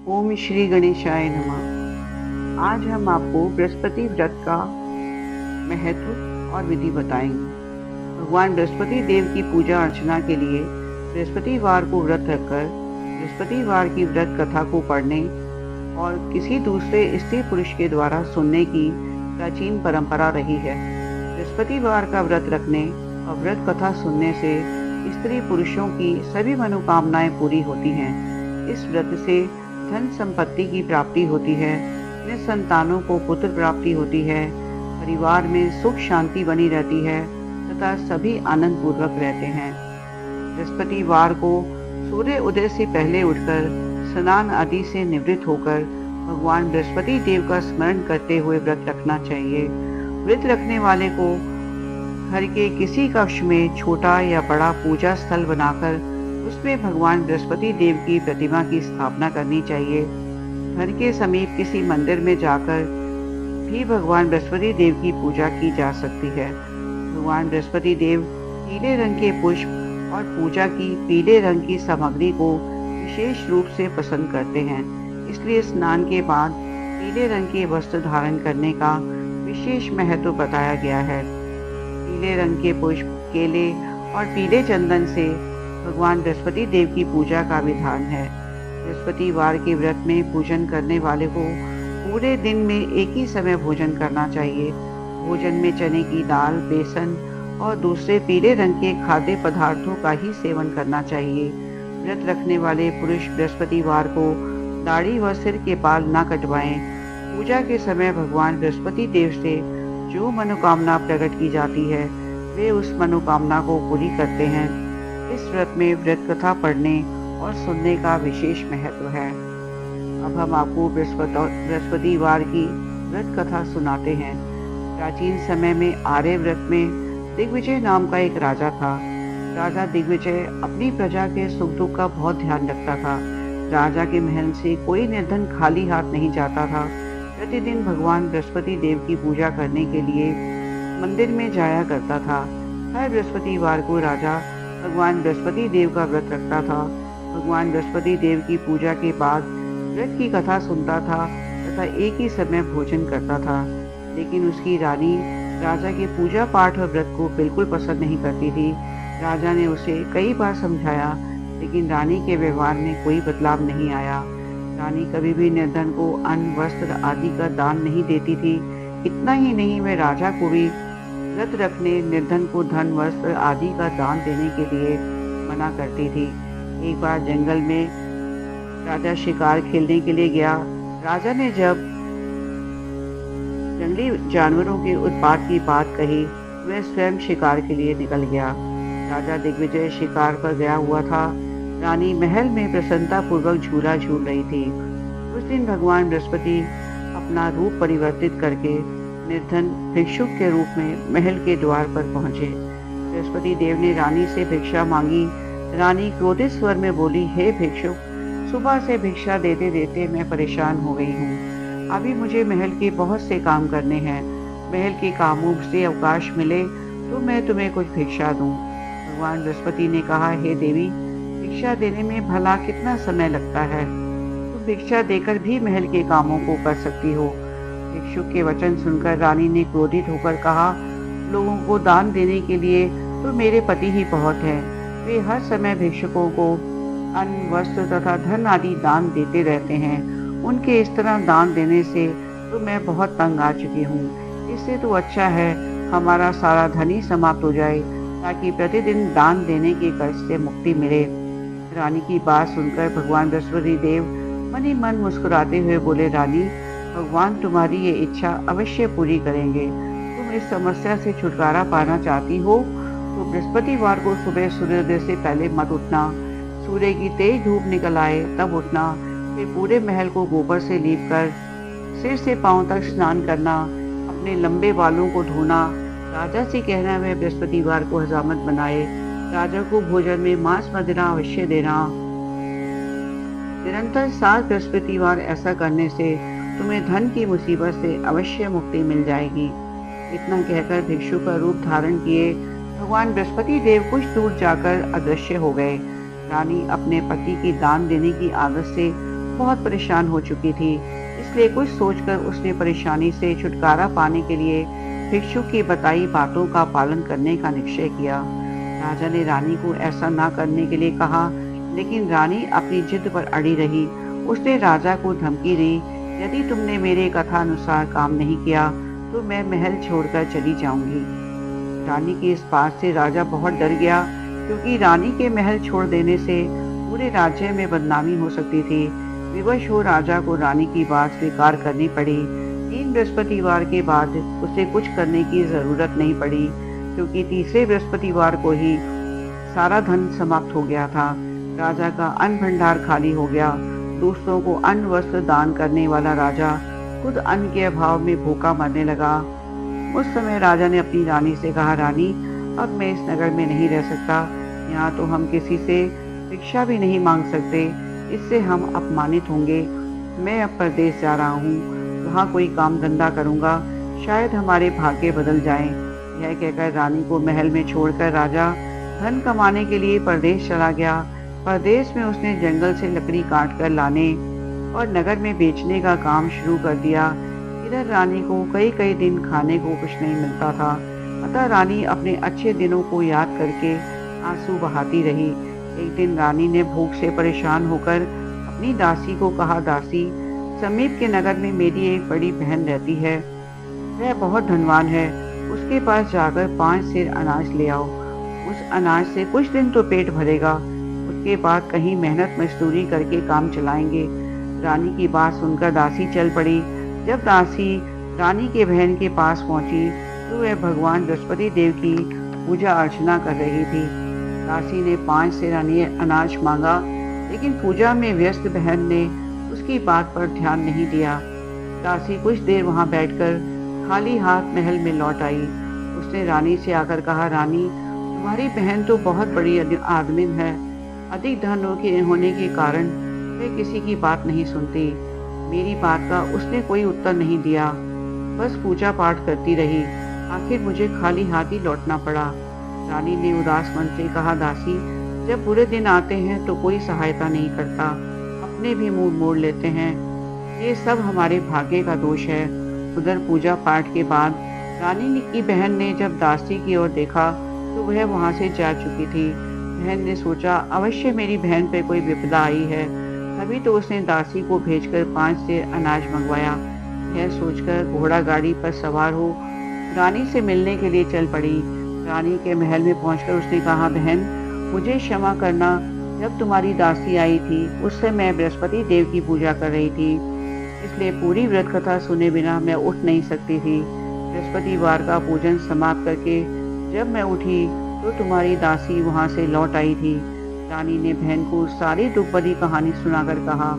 ओम श्री गणेशाय नमः। आज हम आपको बृहस्पति व्रत का महत्व और विधि बताएंगे। भगवान बृहस्पति देव की पूजा अर्चना के लिए बृहस्पतिवार को व्रत रखकर बृहस्पतिवार की व्रत कथा को पढ़ने और किसी दूसरे स्त्री पुरुष के द्वारा सुनने की प्राचीन परंपरा रही है। बृहस्पतिवार का व्रत रखने और व्रत कथा सुनने से स्त्री पुरुषों की सभी मनोकामनाएं पूरी होती हैं। इस व्रत से धन संपत्ति की प्राप्ति होती है, निसंतानों को पुत्र प्राप्ति होती है, परिवार में सुख शांति बनी रहती है तथा सभी आनंद पूर्वक रहते हैं। बृहस्पतिवार को सूर्य उदय से पहले उठकर स्नान आदि से निवृत्त होकर भगवान बृहस्पति देव का स्मरण करते हुए व्रत रखना चाहिए। व्रत रखने वाले को घर के किसी कक्ष में छोटा या बड़ा पूजा स्थल बनाकर उसमें भगवान बृहस्पति देव की प्रतिमा की स्थापना करनी चाहिए। घर के समीप किसी मंदिर में जाकर भी भगवान बृहस्पति देव की पूजा की जा सकती है। भगवान बृहस्पति देव पीले रंग के पुष्प और पूजा की पीले रंग की सामग्री को विशेष रूप से पसंद करते हैं, इसलिए स्नान के बाद पीले रंग के वस्त्र धारण करने का विशेष महत्व बताया गया है। पीले रंग के पुष्प, केले और पीले चंदन से भगवान बृहस्पति देव की पूजा का विधान है। बृहस्पतिवार के व्रत में पूजन करने वाले को पूरे दिन में एक ही समय भोजन करना चाहिए। भोजन में चने की दाल, बेसन और दूसरे पीले रंग के खाद्य पदार्थों का ही सेवन करना चाहिए। व्रत रखने वाले पुरुष बृहस्पतिवार को दाढ़ी व सिर के बाल न कटवाएं। पूजा के समय भगवान बृहस्पति देव से जो मनोकामना प्रकट की जाती है वे उस मनोकामना को पूरी करते हैं। इस व्रत में व्रत कथा पढ़ने और सुनने का विशेष महत्व है। अब हम आपको बृहस्पतिवार की व्रत कथा सुनाते हैं। प्राचीन समय में आर्य व्रत में दिग्विजय नाम का एक राजा था। राजा दिग्विजय अपनी प्रजा के सुख दुख का बहुत ध्यान रखता था। राजा के महल से कोई निर्धन खाली हाथ नहीं जाता था। प्रतिदिन भगवान बृहस्पति देव की पूजा करने के लिए मंदिर में जाया करता था। हर बृहस्पतिवार को राजा भगवान बृहस्पति देव का व्रत रखता था। भगवान बृहस्पति देव की पूजा के बाद व्रत की कथा सुनता था तथा एक ही समय भोजन करता था। लेकिन उसकी रानी राजा के पूजा पाठ और व्रत को बिल्कुल पसंद नहीं करती थी। राजा ने उसे कई बार समझाया, लेकिन रानी के व्यवहार में कोई बदलाव नहीं आया। रानी कभी भी निर्धन को अन्न, वस्त्र आदि का दान नहीं देती थी। इतना ही नहीं, वह राजा को भी व्रत रखने, निर्धन को धन, वस्त्र आदि का दान देने के लिए मना करती थी। एक बार जंगल में राजा शिकार खेलने के लिए गया। राजा ने जब जंगली जानवरों के उत्पात की बात कही, वह स्वयं शिकार के लिए निकल गया। राजा दिग्विजय शिकार पर गया हुआ था। रानी महल में प्रसन्नता पूर्वक झूला झूल रही थी। उस दिन भगवान बृहस्पति अपना रूप परिवर्तित करके निर्धन भिक्षुक के रूप में महल के द्वार पर पहुंचे। बृहस्पति देव ने रानी से भिक्षा मांगी। रानी क्रोधित स्वर में बोली, हे भिक्षुक, सुबह से भिक्षा देते देते मैं परेशान हो गई हूँ। अभी मुझे महल के बहुत से काम करने हैं। महल के कामों से अवकाश मिले तो मैं तुम्हें कुछ भिक्षा दूं। भगवान बृहस्पति ने कहा, हे देवी, भिक्षा देने में भला कितना समय लगता है? तुम भिक्षा देकर भी महल के कामों को कर सकती हो। भिक्षुक के वचन सुनकर रानी ने क्रोधित होकर कहा, लोगों को दान देने के लिए तो मेरे पति ही बहुत हैं। वे हर समय भिक्षुकों को अन्न, वस्त्र तथा धन आदि दान देते रहते हैं। उनके इस तरह दान देने से तो मैं बहुत तंग आ चुकी हूँ। इससे तो अच्छा है हमारा सारा धन ही समाप्त हो जाए, ताकि प्रतिदिन दान देने के कर्ज से मुक्ति मिले। रानी की बात सुनकर भगवान बृहस्पति देव मन ही मन मुस्कुराते हुए बोले, रानी, भगवान तुम्हारी ये इच्छा अवश्य पूरी करेंगे। तुम इस समस्या से छुटकारा पाना चाहती हो तो बृहस्पतिवार को सुबह सूर्योदय से पहले मत उठना। सूर्य की तेज धूप निकल आए तब उठना। फिर पूरे महल को गोबर से लीपकर सिर से पांव तक स्नान करना। अपने लंबे बालों को धोना। राजा से कहना वह बृहस्पतिवार को हजामत बनाए। राजा को भोजन में मांस मदिरा अवश्य देना। निरंतर 7 बृहस्पतिवार ऐसा करने से तुम्हें धन की मुसीबत से अवश्य मुक्ति मिल जाएगी। इतना कहकर भिक्षु का रूप धारण किए भगवान बृहस्पति देव कुछ दूर जाकर अदृश्य हो गए। रानी अपने पति की दान देने की आदत से बहुत परेशान हो चुकी थी, इसलिए कुछ सोचकर उसने परेशानी से छुटकारा पाने के लिए भिक्षु की बताई बातों का पालन करने का निश्चय किया। राजा ने रानी को ऐसा ना करने के लिए कहा, लेकिन रानी अपनी जिद पर अड़ी रही। उसने राजा को धमकी दी, यदि तुमने मेरे कथा अनुसार काम नहीं किया तो मैं महल छोड़कर चली जाऊंगी। रानी की इस बात से राजा बहुत डर गया, क्योंकि रानी के महल छोड़ देने से पूरे राज्य में बदनामी हो सकती थी। विवश हो राजा को रानी की बात स्वीकार करनी पड़ी। 3 बृहस्पतिवार के बाद उसे कुछ करने की जरूरत नहीं पड़ी, क्योंकि तीसरे बृहस्पतिवार को ही सारा धन समाप्त हो गया था। राजा का अन्न भंडार खाली हो गया। दूसरों को अन्न वस्त्र दान करने वाला राजा खुद अन्न के अभाव में भूखा मरने लगा। उस समय राजा ने अपनी रानी से कहा, रानी, अब मैं इस नगर में नहीं रह सकता। यहाँ तो हम किसी से भिक्षा भी नहीं मांग सकते, इससे हम अपमानित होंगे। मैं अब परदेश जा रहा हूँ, वहाँ कोई काम धंधा करूँगा, शायद हमारे भाग्य बदल जाएं। यह कहकर रानी को महल में छोड़कर राजा धन कमाने के लिए परदेश चला गया। परदेश में उसने जंगल से लकड़ी काट कर लाने और नगर में बेचने का काम शुरू कर दिया। इधर रानी को कई कई दिन खाने को कुछ नहीं मिलता था, अतः रानी अपने अच्छे दिनों को याद करके आंसू बहाती रही। एक दिन रानी ने भूख से परेशान होकर अपनी दासी को कहा, दासी, समीप के नगर में मेरी एक बड़ी बहन रहती है, वह बहुत धनवान है, उसके पास जाकर 5 सेर अनाज ले आओ। उस अनाज से कुछ दिन तो पेट भरेगा, उसके बाद कहीं मेहनत मजदूरी करके काम चलाएंगे। रानी की बात सुनकर दासी चल पड़ी। जब दासी रानी के बहन के पास पहुंची तो वह भगवान बृहस्पति देव की पूजा अर्चना कर रही थी। दासी ने 5 सेर अनाज मांगा, लेकिन पूजा में व्यस्त बहन ने उसकी बात पर ध्यान नहीं दिया। दासी कुछ देर वहां बैठकर खाली हाथ महल में लौट आई। उसने रानी से आकर कहा, रानी, तुम्हारी बहन तो बहुत बड़ी आदमी है, अधिक धन होने के कारण वह किसी की बात नहीं सुनती। मेरी बात का उसने कोई उत्तर नहीं दिया, बस पूजा पाठ करती रही। आखिर मुझे खाली हाथ ही लौटना पड़ा। रानी ने उदास मन से कहा, दासी, जब बुरे दिन आते हैं तो कोई सहायता नहीं करता, अपने भी मुंह मोड़ लेते हैं, ये सब हमारे भाग्य का दोष है। उधर पूजा पाठ के बाद रानी की बहन ने जब दासी की ओर देखा तो वह वहां से जा चुकी थी। बहन ने सोचा, अवश्य मेरी बहन पे कोई विपदा आई है, तभी तो उसने दासी को भेजकर 5 सेर अनाज मंगवाया। यह सोचकर घोड़ा गाड़ी पर सवार हो रानी से मिलने के लिए चल पड़ी। रानी के महल में पहुंचकर उसने कहा, बहन, मुझे क्षमा करना, जब तुम्हारी दासी आई थी उस समय मैं बृहस्पति देव की पूजा कर रही थी, इसलिए पूरी व्रत कथा सुने बिना मैं उठ नहीं सकती थी। बृहस्पतिवार का पूजन समाप्त करके जब मैं उठी तो तुम्हारी दासी वहां से लौट आई थी। रानी ने बहन को सारी दुख भरी कहानी सुनाकर कहा,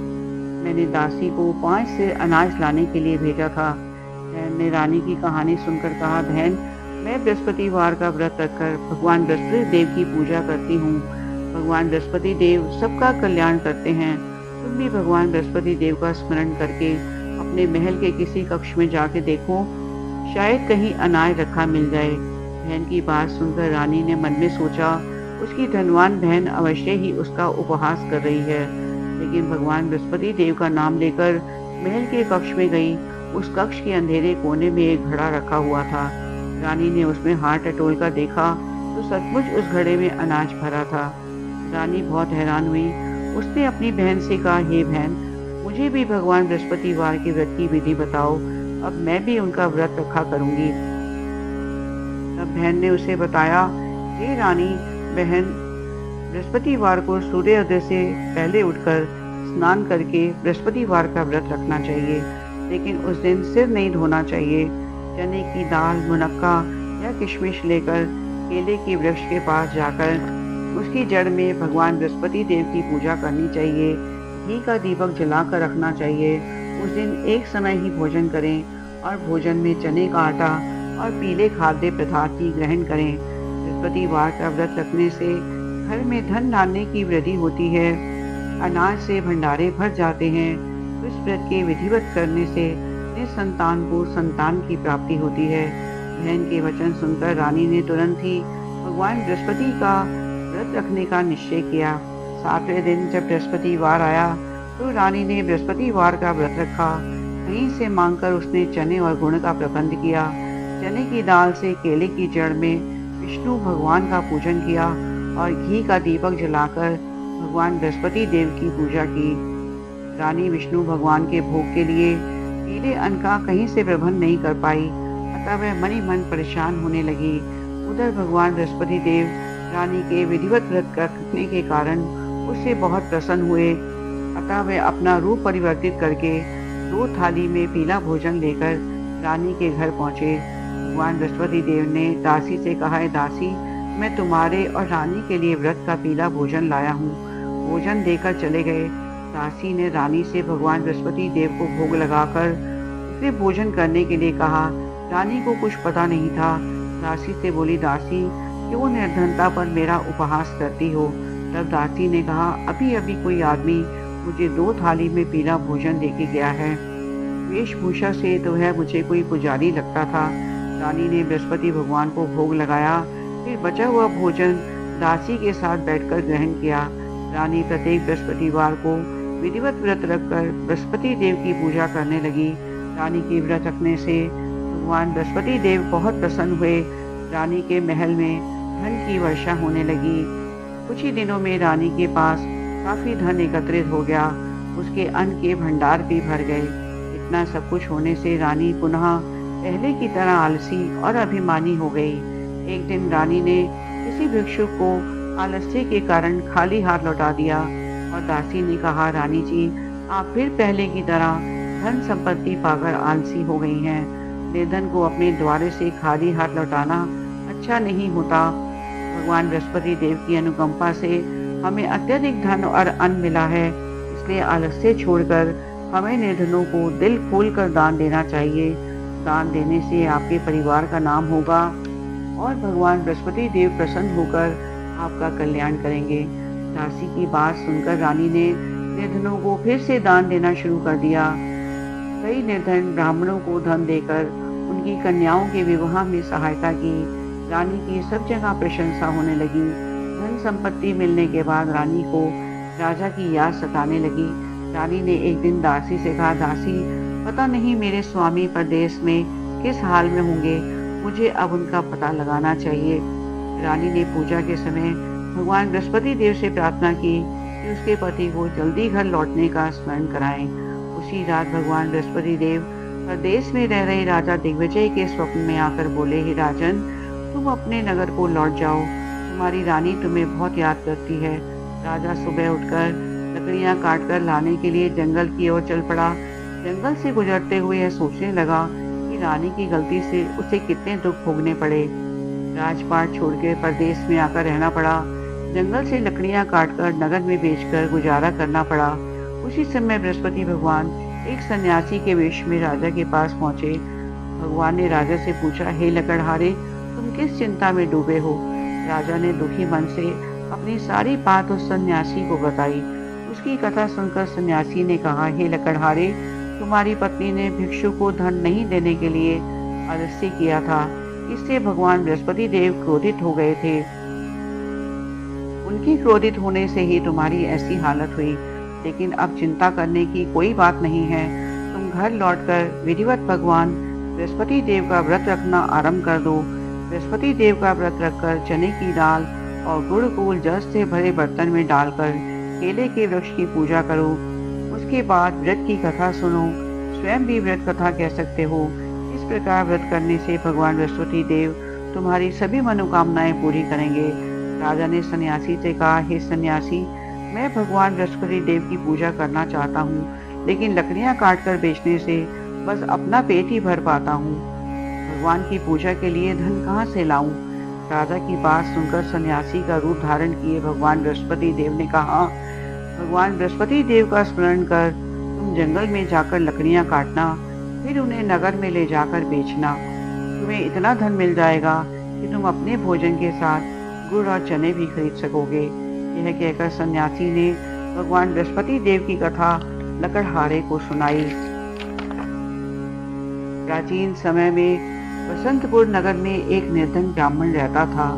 मैंने दासी को 5 सेर अनाज लाने के लिए भेजा था। बहन ने रानी की कहानी सुनकर कहा, बहन, मैं बृहस्पतिवार का व्रत रखकर भगवान बृहस्पति देव की पूजा करती हूँ। भगवान बृहस्पति देव सबका कल्याण करते हैं। तुम भी भगवान बृहस्पति देव का स्मरण करके अपने महल के किसी कक्ष में जाके देखो, शायद कहीं अनाज रखा मिल जाए। बहन की बात सुनकर रानी ने मन में सोचा, उसकी धनवान बहन अवश्य ही उसका उपहास कर रही है। लेकिन भगवान बृहस्पति देव का नाम लेकर महल के कक्ष में गई। उस कक्ष के अंधेरे कोने में एक घड़ा रखा हुआ था। रानी ने उसमें हाथ टटोल कर देखा तो सचमुच उस घड़े में अनाज भरा था। रानी बहुत हैरान हुई। उसने अपनी बहन से कहा, हे बहन, मुझे भी भगवान बृहस्पतिवार के व्रत की विधि बताओ, अब मैं भी उनका व्रत रखा करूंगी। तब बहन ने उसे बताया, हे रानी बहन, बृहस्पतिवार को सूर्योदय से पहले उठकर स्नान करके बृहस्पतिवार का व्रत रखना चाहिए, लेकिन उस दिन सिर नहीं धोना चाहिए। चने की दाल, मुनक्का या किशमिश लेकर केले के वृक्ष के पास जाकर उसकी जड़ में भगवान बृहस्पति देव की पूजा करनी चाहिए। घी का दीपक जलाकर रखना चाहिए। उस दिन एक समय ही भोजन करें और भोजन में चने का आटा और पीले खाद्य पदार्थ ही ग्रहण करें। बृहस्पतिवार का व्रत रखने से घर में धन धान्य की वृद्धि होती है, अनाज से भंडारे भर जाते हैं। इस व्रत के विधिवत करने से निसंतान को संतान की प्राप्ति होती है। बहन के वचन सुनकर रानी ने तुरंत ही भगवान बृहस्पति का व्रत रखने का निश्चय किया। 7वें दिन जब बृहस्पतिवार आया तो रानी ने बृहस्पतिवार का व्रत रखा। कहीं से मांगकर उसने चने और गुड़ का प्रबंध किया। चने की दाल से केले की जड़ में विष्णु भगवान का पूजन किया और घी का दीपक जलाकर भगवान बृहस्पति देव की पूजा की। रानी विष्णु भगवान के भोग के लिए पीले अन्न का कहीं से प्रबंध नहीं कर पाई, अतः वह मन ही मन परेशान होने लगी। उधर भगवान बृहस्पति देव रानी के विधिवत व्रत करने के कारण उससे बहुत प्रसन्न हुए, अतः वे अपना रूप परिवर्तित करके 2 थाली में पीला भोजन लेकर रानी के घर पहुंचे। भगवान बृहस्पति देव ने दासी से कहा, है दासी, मैं तुम्हारे और रानी के लिए व्रत का पीला भोजन लाया हूँ। भोजन देकर चले गए। दासी ने रानी से भगवान बृहस्पति देव को भोग लगाकर उसे भोजन करने के लिए कहा। रानी को कुछ पता नहीं था। दासी से बोली, दासी, क्यों निर्धनता पर मेरा उपहास करती हो? तब दासी ने कहा, अभी अभी कोई आदमी मुझे 2 थाली में पीला भोजन देके गया है। वेशभूषा से तो वह मुझे कोई पुजारी लगता था। रानी ने बृहस्पति भगवान को भोग लगाया, फिर बचा हुआ भोजन दासी के साथ बैठकर ग्रहण किया। रानी प्रत्येक बृहस्पतिवार को विधिवत व्रत रखकर बृहस्पति देव की पूजा करने लगी। रानी के व्रत रखने से भगवान बृहस्पति देव बहुत प्रसन्न हुए। रानी के महल में धन की वर्षा होने लगी। कुछ ही दिनों में रानी के पास काफी धन एकत्रित हो गया। उसके अन्न के भंडार भी भर गए। इतना सब कुछ होने से रानी पुनः पहले की तरह आलसी और अभिमानी हो गई। एक दिन रानी ने किसी भिक्षु को आलस्य के कारण खाली हाथ लौटा दिया और दासी ने कहा, रानी जी, आप फिर पहले की तरह धन संपत्ति पाकर आलसी हो गई हैं। निर्धन को अपने द्वारे से खाली हाथ लौटाना अच्छा नहीं होता। भगवान बृहस्पति देव की अनुकंपा से हमें अत्यधिक धन और अन्न मिला है, इसलिए आलस्य छोड़कर हमें निर्धनों को दिल खोलकर दान देना चाहिए। दान देने से आपके परिवार का नाम होगा और भगवान बृहस्पति देव प्रसन्न होकर आपका कल्याण करेंगे। दासी की बात सुनकर रानी ने निर्धनों को फिर से दान देना शुरू कर दिया। कई निर्धन ब्राह्मणों को धन देकर उनकी कन्याओं के विवाह में सहायता की। रानी की सब जगह प्रशंसा होने लगी। धन संपत्ति मिलने के बाद रानी को राजा की याद सताने लगी। रानी ने एक दिन दासी से कहा, दासी, पता नहीं मेरे स्वामी परदेश में किस हाल में होंगे, मुझे अब उनका पता लगाना चाहिए। रानी ने पूजा के समय भगवान बृहस्पति देव से प्रार्थना की कि उसके पति को जल्दी घर लौटने का स्मरण कराएं। उसी रात भगवान बृहस्पति देव परदेश में रह रहे राजा दिग्विजय के स्वप्न में आकर बोले, हे राजन, तुम अपने नगर को लौट जाओ, तुम्हारी रानी तुम्हें बहुत याद करती है। राजा सुबह उठकर लकड़ियां काटकर लाने के लिए जंगल की ओर चल पड़ा। जंगल से गुजरते हुए यह सोचने लगा कि रानी की गलती से उसे कितने दुख भोगने पड़े। राजपाट छोड़कर परदेश में आकर रहना पड़ा। जंगल से लकड़ियां काटकर नगर में बेचकर गुजारा करना पड़ा। उसी समय बृहस्पति भगवान एक सन्यासी के वेश में राजा के पास पहुंचे। भगवान ने राजा से पूछा, हे लकड़हारे, तुम किस चिंता में डूबे हो? राजा ने दुखी मन से अपनी सारी बात उस सन्यासी को बताई। उसकी कथा सुनकर सन्यासी ने कहा, हे लकड़हारे, तुम्हारी पत्नी ने भिक्षु को धन नहीं देने के लिए आलस्य किया था, इससे भगवान बृहस्पति देव क्रोधित हो गए थे। उनके क्रोधित होने से ही तुम्हारी ऐसी हालत हुई। लेकिन अब चिंता करने की कोई बात नहीं है। तुम घर लौटकर विधिवत भगवान बृहस्पति देव का व्रत रखना आरंभ कर दो। बृहस्पति देव का व्रत रखकर चने की दाल और गुड़ को जल से भरे बर्तन में डालकर केले के वृक्ष की पूजा करो। उसके बाद व्रत की कथा सुनो। स्वयं भी व्रत कथा कह सकते हो। इस प्रकार व्रत करने से भगवान बृहस्पति देव तुम्हारी सभी मनोकामनाएं पूरी करेंगे। राजा ने सन्यासी से कहा, हे सन्यासी, मैं भगवान बृहस्पति देव की पूजा करना चाहता हूँ, लेकिन लकड़ियाँ काटकर बेचने से बस अपना पेट ही भर पाता हूँ। भगवान की पूजा के लिए धन कहाँ से लाऊं? राजा की बात सुनकर सन्यासी का रूप धारण किए भगवान बृहस्पति देव ने कहा, भगवान बृहस्पति देव का स्मरण कर तुम जंगल में जाकर लकड़ियाँ काटना, फिर उन्हें नगर में ले जाकर बेचना। तुम्हें इतना धन मिल जाएगा कि तुम अपने भोजन के साथ गुड़ और चने भी खरीद सकोगे। यह कहकर सन्यासी ने भगवान बृहस्पति देव की कथा लकड़हारे को सुनाई। प्राचीन समय में बसंतपुर नगर में एक निर्धन ब्राह्मण रहता था।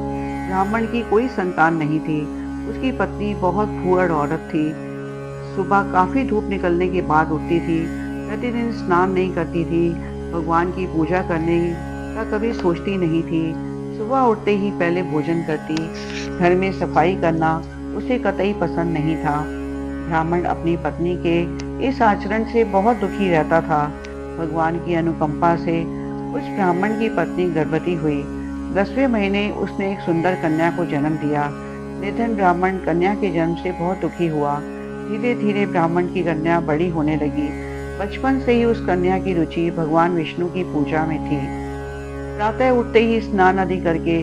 ब्राह्मण की कोई संतान नहीं थी। उसकी पत्नी बहुत फूहड़ औरत थी। सुबह काफ़ी धूप निकलने के बाद उठती थी। प्रतिदिन स्नान नहीं करती थी। भगवान की पूजा करने का कभी सोचती नहीं थी। सुबह उठते ही पहले भोजन करती। घर में सफाई करना उसे कतई पसंद नहीं था। ब्राह्मण अपनी पत्नी के इस आचरण से बहुत दुखी रहता था। भगवान की अनुकंपा से उस ब्राह्मण की पत्नी गर्भवती हुई। 10वें महीने उसने एक सुंदर कन्या को जन्म दिया। निर्धन ब्राह्मण कन्या के जन्म से बहुत दुखी हुआ। धीरे धीरे ब्राह्मण की कन्या बड़ी होने लगी। बचपन से ही उस कन्या की रुचि भगवान विष्णु की पूजा में थी। प्रातः उठते ही स्नान आदि करके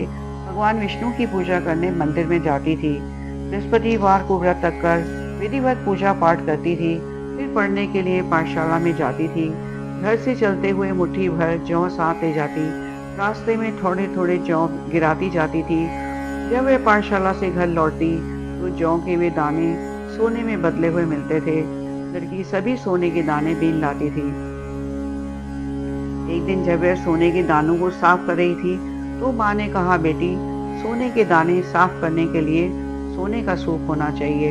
भगवान विष्णु की पूजा करने मंदिर में जाती थी। बृहस्पतिवार को व्रत रखकर विधिवत पूजा पाठ करती थी। फिर पढ़ने के लिए पाठशाला में जाती थी। घर से चलते हुए मुट्ठी भर जौ साथ ले जाती। रास्ते में थोड़े थोड़े जौ गिराती जाती थी। जब वह पाठशाला से घर लौटती तो जौ के वे दाने सोने में बदले हुए मिलते थे। लड़की सभी सोने के दाने बीन लाती थी। एक दिन जब वह सोने के दानों को साफ कर रही थी तो माँ ने कहा, बेटी, सोने के दाने साफ करने के लिए सोने का सूप होना चाहिए।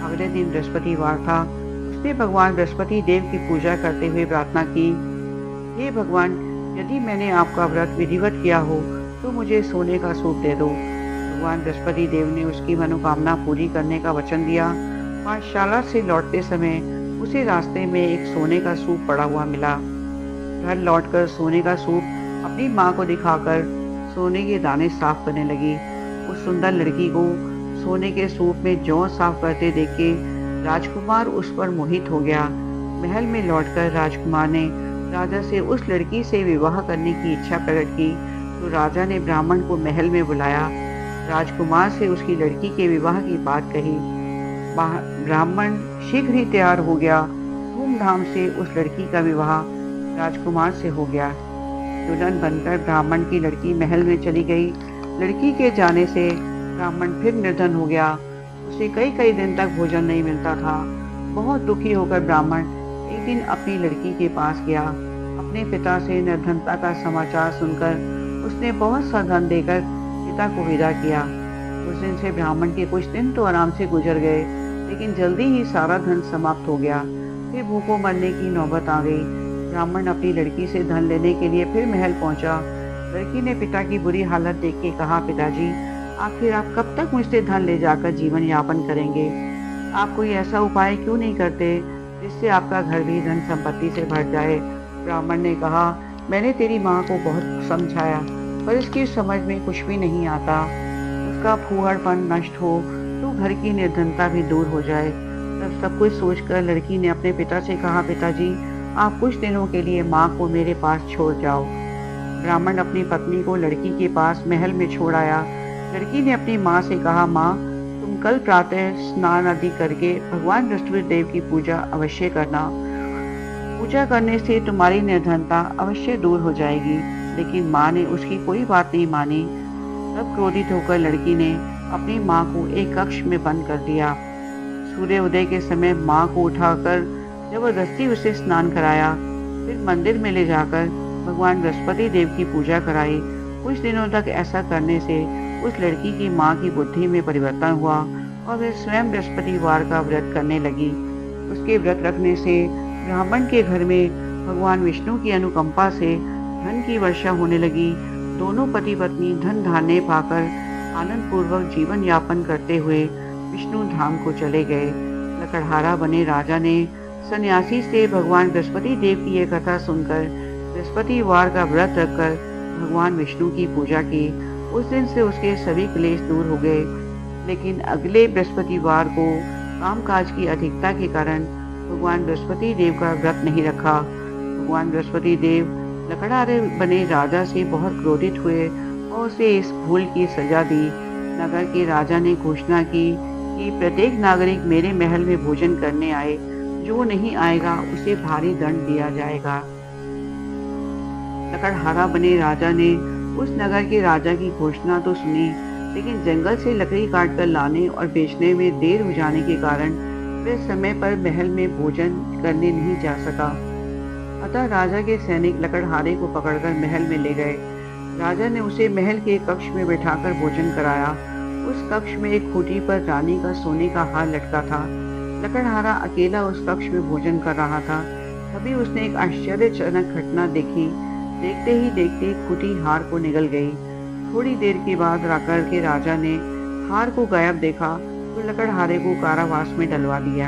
अगले दिन बृहस्पतिवार था। उसने भगवान बृहस्पति देव की पूजा करते हुए प्रार्थना की, हे भगवान, यदि मैंने आपका व्रत विधिवत किया हो तो मुझे सोने का सूप दे दो। भगवान बृहस्पति देव ने उसकी मनोकामना पूरी करने का वचन दिया। पाठशाला से लौटते समय उसे रास्ते में एक सोने का सूप पड़ा हुआ मिला। घर लौटकर सोने का सूप अपनी माँ को दिखाकर सोने के दाने साफ करने लगी। उस सुंदर लड़की को सोने के सूप में जौ साफ करते देख के राजकुमार उस पर मोहित हो गया। महल में लौटकर राजकुमार ने राजा से उस लड़की से विवाह करने की इच्छा प्रकट की तो राजा ने ब्राह्मण को महल में बुलाया। राजकुमार से उसकी लड़की के विवाह की बात कही। ब्राह्मण शीघ्र ही तैयार हो गया। धूमधाम से उस लड़की का विवाह राजकुमार से हो गया। दुल्हन बनकर ब्राह्मण की लड़की महल में चली गई। लड़की के जाने से ब्राह्मण फिर निर्धन हो गया। उसे कई कई दिन तक भोजन नहीं मिलता था। बहुत दुखी होकर ब्राह्मण एक दिन अपनी लड़की के पास गया। अपने पिता से निर्धनता का समाचार सुनकर उसने बहुत सा धन देकर पिता को विदा किया। उस दिन से ब्राह्मण के कुछ दिन तो आराम से गुजर गए, लेकिन जल्दी ही सारा धन समाप्त हो गया। फिर भूखों मरने की नौबत आ गई। ब्राह्मण अपनी लड़की से धन लेने के लिए फिर महल पहुंचा। लड़की ने पिता की बुरी हालत देख के कहा, पिताजी, आखिर आप कब तक मुझसे धन ले जाकर जीवन यापन करेंगे? आप कोई ऐसा उपाय क्यों नहीं करते जिससे आपका घर भी धन संपत्ति से भर जाए? ब्राह्मण ने कहा, मैंने तेरी माँ को बहुत समझाया पर इसकी समझ में कुछ भी नहीं आता। उसका फूहड़पन नष्ट हो तो घर की निर्धनता भी दूर हो जाए। तब सब कुछ सोचकर लड़की ने अपने पिता से कहा, पिताजी, आप कुछ दिनों के लिए माँ को मेरे पास छोड़ जाओ। ब्राह्मण अपनी पत्नी को लड़की के पास महल में छोड़ आया। लड़की ने अपनी माँ से कहा, माँ, तुम कल प्रातः स्नान आदि करके भगवान बृहस्पति देव की पूजा अवश्य करना। पूजा करने से तुम्हारी निर्धनता अवश्य दूर हो जाएगी। लेकिन माँ ने उसकी कोई बात नहीं मानी। तब क्रोधित होकर लड़की ने अपनी माँ को एक कक्ष में बंद कर दिया। सूर्य उदय के समय माँ को उठाकर जबरदस्ती उसे स्नान कराया। फिर मंदिर में ले जाकर भगवान बृहस्पति देव की पूजा कराई। कुछ दिनों तक ऐसा करने से उस लड़की की माँ की बुद्धि में परिवर्तन हुआ और वह स्वयं बृहस्पतिवार का व्रत करने लगी। उसके व्रत रखने से ब्राह्मण के घर में भगवान विष्णु की अनुकंपा से धन की वर्षा होने लगी। दोनों पति पत्नी धन धान्य पाकर आनंद पूर्वक जीवन यापन करते हुए विष्णु धाम को चले गए। लकड़हारा बने राजा ने सन्यासी से भगवान बृहस्पति देव की यह कथा सुनकर बृहस्पतिवार का व्रत रखकर भगवान विष्णु की पूजा की। उस दिन से उसके सभी क्लेश दूर हो गए। लेकिन अगले बृहस्पतिवार को कामकाज की अधिकता के कारण भगवान बृहस्पति देव का व्रत नहीं रखा। भगवान बृहस्पति देव लकड़हारे बने राजा से बहुत क्रोधित हुए और उसे इस भूल की सजा दी। नगर के राजा ने घोषणा की कि प्रत्येक नागरिक मेरे महल में भोजन करने आए, जो नहीं आएगा उसे भारी दंड दिया जाएगा। लकड़हारा बने राजा ने उस नगर के राजा की घोषणा तो सुनी, लेकिन जंगल से लकड़ी काटकर लाने और बेचने में देर हो जाने के कारण वह समय पर महल में भोजन करने नहीं जा सका। अतः राजा के सैनिक लकड़हारे को पकड़कर महल में ले गए। राजा ने उसे महल के कक्ष में बैठाकर भोजन कराया। उस कक्ष में एक खूंटी पर रानी का सोने का हार लटका था। लकड़हारा अकेला उस कक्ष में भोजन कर रहा था। तभी उसने एक आश्चर्यजनक घटना देखी। देखते ही देखते खूंटी हार को निगल गई। थोड़ी देर के बाद राकर के राजा ने हार को गायब देखा तो लकड़हारे को कारावास में डलवा दिया।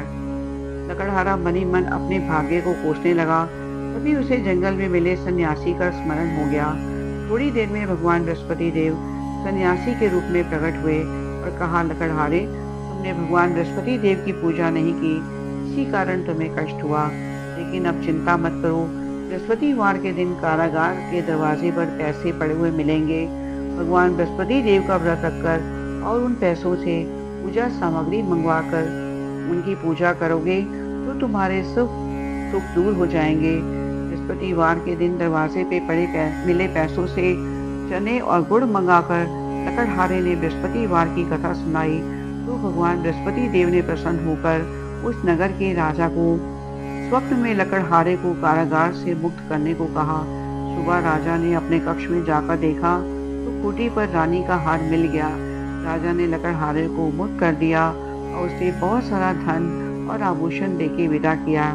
लकड़हारा मनी मन अपने भाग्य को कोसने लगा। तभी उसे जंगल में मिले सन्यासी का स्मरण हो गया। थोड़ी देर में भगवान बृहस्पति देव सन्यासी के रूप में प्रकट हुए और कहा, लकड़हारे, तुमने भगवान बृहस्पति देव की पूजा नहीं की, इसी कारण तुम्हें कष्ट हुआ। लेकिन अब चिंता मत करो, बृहस्पतिवार के दिन कारागार के दरवाजे पर पैसे पड़े हुए मिलेंगे। भगवान बृहस्पति देव का व्रत रखकर और उन पैसों से पूजा सामग्री मंगवाकर उनकी पूजा करोगे तो तुम्हारे सुख दूर हो जाएंगे। बृहस्पतिवार के दिन दरवाजे पे मिले पैसों से चने और गुड़ मंगाकर लकड़हारे ने बृहस्पतिवार की कथा सुनाई तो भगवान बृहस्पति देव ने प्रसन्न होकर उस नगर के राजा को स्वप्न में लकड़हारे को कारागार से मुक्त करने को कहा। सुबह राजा ने अपने कक्ष में जाकर देखा तो खूंटी पर रानी का हार मिल गया। राजा ने लकड़हारे को मुक्त कर दिया और उसे बहुत सारा धन और आभूषण देके विदा किया।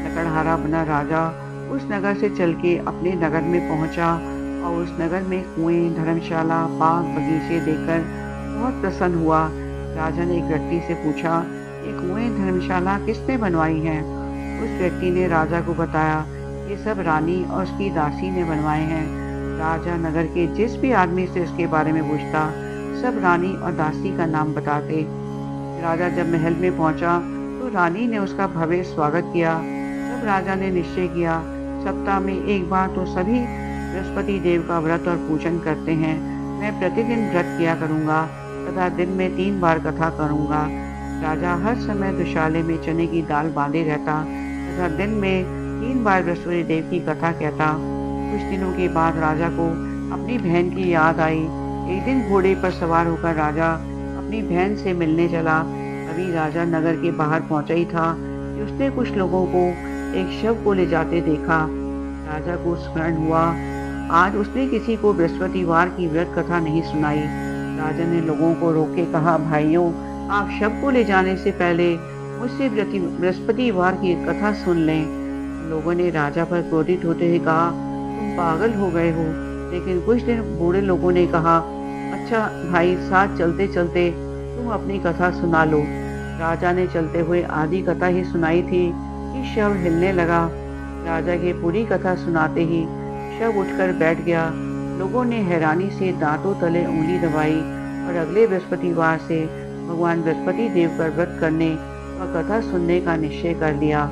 लकड़हारा बना राजा उस नगर से चल के अपने नगर में पहुंचा और उस नगर में कुएं, धर्मशाला, बाग, बगीचे देखकर बहुत प्रसन्न हुआ। राजा ने एक व्यक्ति से पूछा, ये कुएं, धर्मशाला किसने बनवाई है? उस व्यक्ति ने राजा को बताया, ये सब रानी और उसकी दासी ने बनवाए हैं। राजा नगर के जिस भी आदमी से इसके बारे में पूछता, सब रानी और दासी का नाम बताते। राजा जब महल में पहुंचा तो रानी ने उसका भव्य स्वागत किया। तब राजा ने निश्चय किया, सप्ताह में एक बार तो सभी बृहस्पति देव का व्रत और पूजन करते हैं। मैं प्रतिदिन व्रत किया करूंगा तथा दिन में 3 बार कथा करूंगा। राजा हर समय दुशाले में चने की दाल बांधे रहता तथा दिन में 3 बार बृहस्पति देव की कथा कहता। कुछ दिनों के बाद राजा को अपनी बहन की याद आई। एक दिन घोड़े पर सवार होकर राजा अपनी बहन से मिलने चला। अभी राजा नगर के बाहर पहुंचा ही था कि उसने कुछ लोगों को एक शव को ले जाते देखा। राजा को स्मरण हुआ, आज उसने किसी को बृहस्पतिवार की व्रत कथा नहीं सुनाई। राजा ने लोगों को रोक के कहा, भाइयों, आप शव को ले जाने से पहले मुझसे बृहस्पतिवार की कथा सुन लें। लोगों ने राजा पर क्रोधित होते हुए कहा, तुम पागल हो गए हो। लेकिन कुछ दिन बूढ़े लोगों ने कहा, अच्छा भाई, साथ चलते चलते तुम अपनी कथा सुना लो। राजा ने चलते हुए आधी कथा ही सुनाई थी कि शव हिलने लगा। राजा की पूरी कथा सुनाते ही शव उठकर बैठ गया। लोगों ने हैरानी से दांतों तले उंगली दबाई और अगले बृहस्पतिवार से भगवान बृहस्पति देव का व्रत करने और कथा सुनने का निश्चय कर लिया।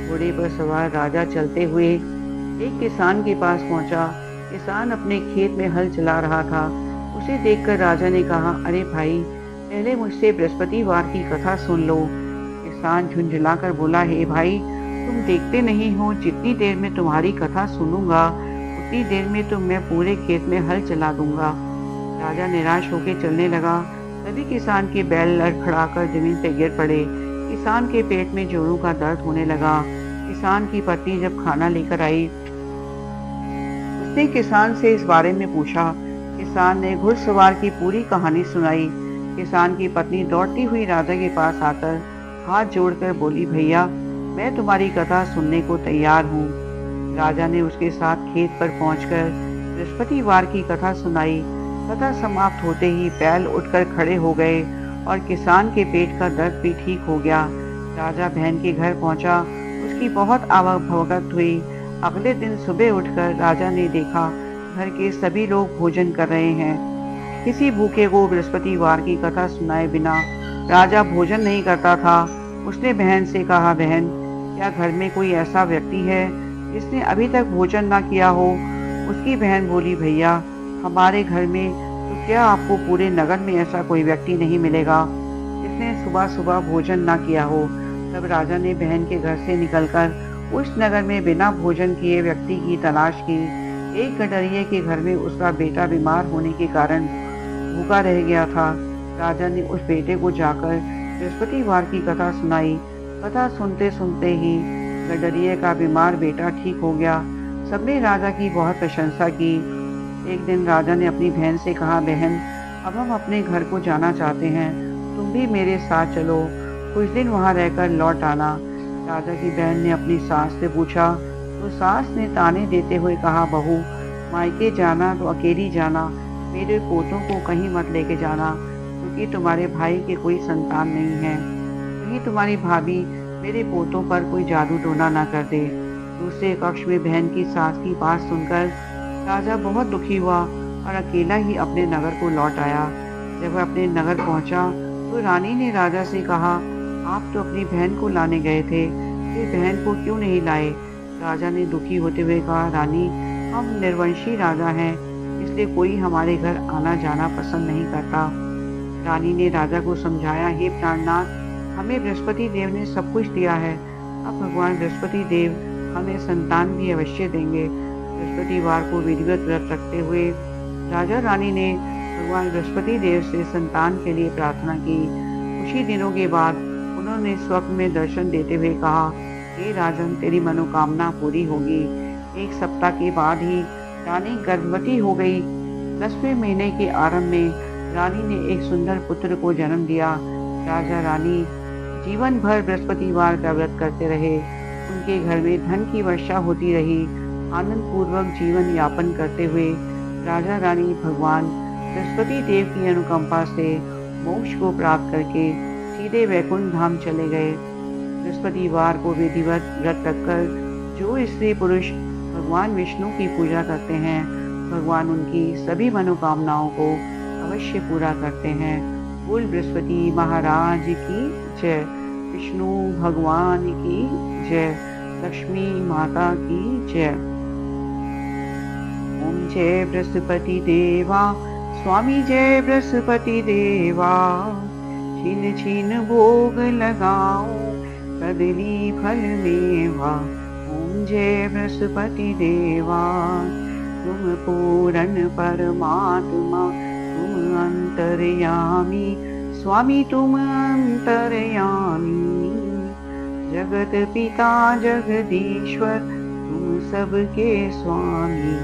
घोड़े पर सवार राजा चलते हुए एक किसान के पास पहुंचा। किसान अपने खेत में हल चला रहा था। उसे देखकर राजा ने कहा, अरे भाई, पहले मुझसे बृहस्पतिवार की कथा सुन लो। किसान झुंझलाकर बोला, हे भाई, तुम देखते नहीं हो जितनी देर में तुम्हारी कथा सुनूंगा उतनी देर में तो मैं पूरे खेत में हल चला दूंगा। राजा निराश होकर चलने लगा। तभी किसान के बैल लड़खड़ाकर जमीन पर गिर पड़े। किसान के पेट में जोड़ों का दर्द होने लगा। किसान की पत्नी जब खाना लेकर आई, उसने किसान से इस बारे में पूछा। किसान ने घुड़सवार की पूरी कहानी सुनाई। किसान की पत्नी दौड़ती हुई राजा के पास आकर हाथ जोड़कर बोली, भैया, मैं तुम्हारी कथा सुनने को तैयार हूँ। राजा ने उसके साथ खेत पर पहुंचकर बृहस्पतिवार की कथा सुनाई। कथा समाप्त होते ही बैल उठकर खड़े हो गए और किसान के पेट का दर्द भी ठीक हो गया। राजा बहन के घर पहुंचा। उसकी बहुत आवभगत हुई। अगले दिन सुबह उठकर राजा ने देखा घर के सभी लोग भोजन कर रहे हैं। किसी भूखे को बृहस्पतिवार की कथा सुनाए बिना राजा भोजन नहीं करता था। उसने बहन से कहा, बहन, क्या घर में कोई ऐसा व्यक्ति है जिसने अभी तक भोजन ना किया हो? उसकी बहन बोली, भैया, हमारे घर में तो क्या आपको पूरे नगर में ऐसा कोई व्यक्ति नहीं मिलेगा जिसने सुबह सुबह भोजन ना किया हो। तब राजा ने बहन के घर से निकलकर उस नगर में बिना भोजन किए व्यक्ति की तलाश की। एक गडरिये के घर में उसका बेटा बीमार होने के कारण भूखा रह गया था। राजा ने उस बेटे को जाकर बृहस्पतिवार की कथा सुनाई। कथा सुनते सुनते ही गडरिये का बीमार बेटा ठीक हो गया। सबने राजा की बहुत प्रशंसा की। एक दिन राजा ने अपनी बहन से कहा, बहन, अब हम अपने घर को जाना चाहते हैं, तुम भी मेरे साथ चलो। कुछ दिन वहाँ रहकर लौट आना। राजा की बहन ने अपनी सास से पूछा तो सास ने ताने देते हुए कहा, बहू मायके जाना तो अकेली जाना, मेरे पोतों को कहीं मत लेके जाना, क्योंकि तुम्हारे भाई के कोई संतान नहीं है। कहीं तुम्हारी भाभी मेरे पोतों पर कोई जादू टोना ना कर दे। दूसरे कक्ष में बहन की सास की बात सुनकर राजा बहुत दुखी हुआ और अकेला ही अपने नगर को लौट आया। जब वह अपने नगर पहुंचा तो रानी ने राजा से कहा, आप तो अपनी बहन को लाने गए थे, फिर बहन को क्यों नहीं लाए? राजा ने दुखी होते हुए कहा, रानी हम निर्वंशी राजा हैं, इसलिए कोई हमारे घर आना जाना पसंद नहीं करता। रानी ने राजा को समझाया, हे प्राणनाथ, हमें बृहस्पति देव ने सब कुछ दिया है, अब भगवान बृहस्पति देव हमें संतान भी अवश्य देंगे। बृहस्पतिवार को विधिवत व्रत रखते हुए राजा रानी ने भगवान बृहस्पति देव से संतान के लिए प्रार्थना की। कुछ ही दिनों के बाद उन्होंने स्वप्न में दर्शन देते हुए कहा, हे राजन, तेरी मनोकामना पूरी होगी। एक सप्ताह के बाद ही रानी गर्भवती हो गई। 10वें महीने के आरंभ में रानी ने एक सुंदर पुत्र को जन्म दिया। राजा रानी जीवन भर बृहस्पतिवार का व्रत करते रहे। उनके घर में धन की वर्षा होती रही। आनंद पूर्वक जीवन यापन करते हुए राजा रानी भगवान बृहस्पति देव की अनुकंपा से मोक्ष को प्राप्त करके सीधे वैकुंठ धाम चले गए। बृहस्पतिवार को विधिवत व्रत रखकर जो स्त्री पुरुष भगवान विष्णु की पूजा करते हैं, भगवान उनकी सभी मनोकामनाओं को अवश्य पूरा करते हैं। बोल बृहस्पति महाराज की जय, विष्णु भगवान की जय, लक्ष्मी माता की जय। ओम जय बृहस्पति देवा, स्वामी जय बृहस्पति देवा। छीन छीन भोग लगाओ, कदली फल मेवा। ओम जय बृहस्पति देवा, तुम पूर्ण परमात्मा, तुम अंतर्यामी, स्वामी तुम अंतर्यामी। जगत पिता जगदीश्वर, तुम सबके स्वामी।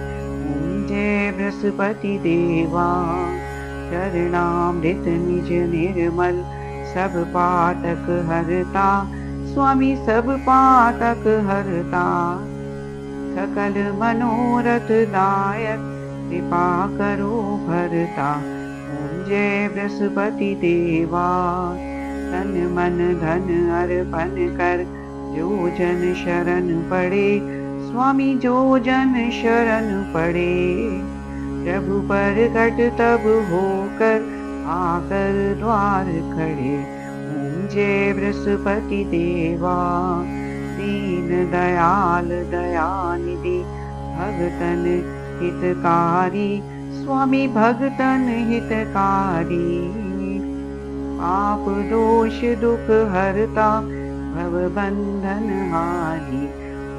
ओम जय बृहस्पति देवा, चरणामृत निज निर्मल, सब पातक हरता, स्वामी सब पातक हरता। सकल मनोरथ दायक, कृपा करो भरता। ओम जय बृहस्पति देवा, तन मन धन अर्पण कर, जो जन शरण पड़े, स्वामी जो जन शरण पड़े। प्रभु प्रकट तब होकर, आकर द्वार खड़े। ओम जय बृहस्पति देवा, दीन दयाल दयानिधि, भगतन हितकारी, स्वामी भगतन हितकारी। पाप दोष दुख हरता, भव बंधन हारी।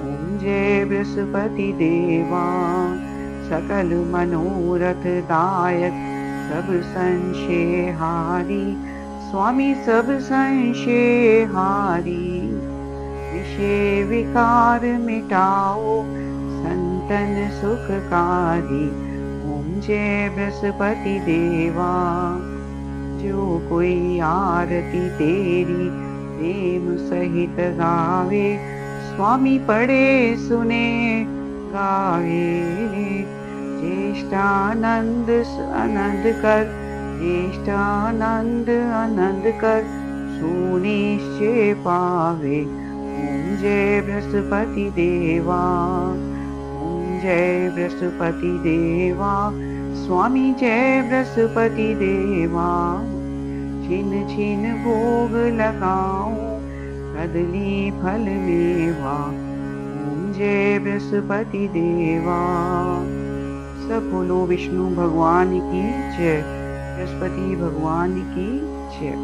ओम जय बृहस्पति देवा, सकल मनोरथ दायक, सब संशय हारी, स्वामी सब संशय हारी। विषय विकार मिटाओ, संतन सुखकारी। ओम जय बृहस्पति देवा, जो कोई आरती तेरी प्रेम सहित गावे, स्वामी पढ़े सुने गावे। ज्येष्ठानंद आनंद कर, ज्येष्ठानंद आनंद कर, सुनिश्चय पावे। ओम जय बृहस्पति देवा, ओम जय बृहस्पति देवा, स्वामी जय बृहस्पति देवा। छिन छिन भोग लगाओ, कदली फल मेवा। ओम जय बृहस्पति देवा। सब बोलो विष्णु भगवान की जय, बृहस्पति भगवान की जय।